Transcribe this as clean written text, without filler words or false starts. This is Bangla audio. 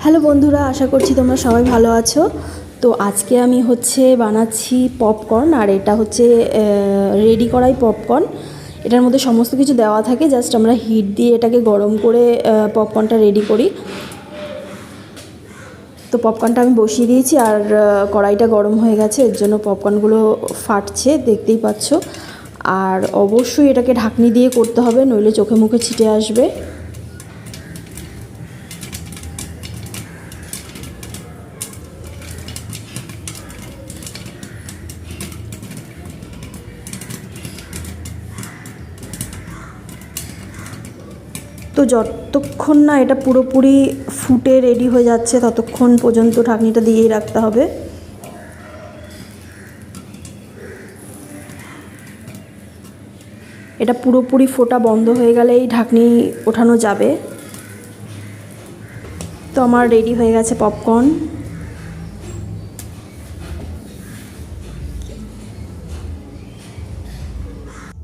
হ্যালো বন্ধুরা, আশা করছি তোমরা সবাই ভালো আছো। তো আজকে আমি বানাচ্ছি পপকর্ন, আর এটা রেডি করাই পপকর্ন। এটার মধ্যে সমস্ত কিছু দেওয়া থাকে, জাস্ট আমরা হিট দিয়ে এটাকে গরম করে পপকর্নটা রেডি করি। তো পপকর্নটা আমি বসিয়ে দিয়েছি, আর কড়াইটা গরম হয়ে গেছে, এর জন্য পপকর্নগুলো ফাটছে, দেখতেই পাচ্ছ। আর অবশ্যই এটাকে ঢাকনি দিয়ে করতে হবে, নইলে চোখে মুখে ছিটে আসবে। তো যতক্ষণ না এটা পুরোপুরি ফুটে রেডি হয়ে যাচ্ছে ততক্ষণ পর্যন্ত ঢাকনিটা দিয়েই রাখতে হবে। এটা পুরোপুরি ফোটা বন্ধ হয়ে গেলেই ঢাকনি ওঠানো যাবে। তো আমার রেডি হয়ে গেছে পপকর্ন।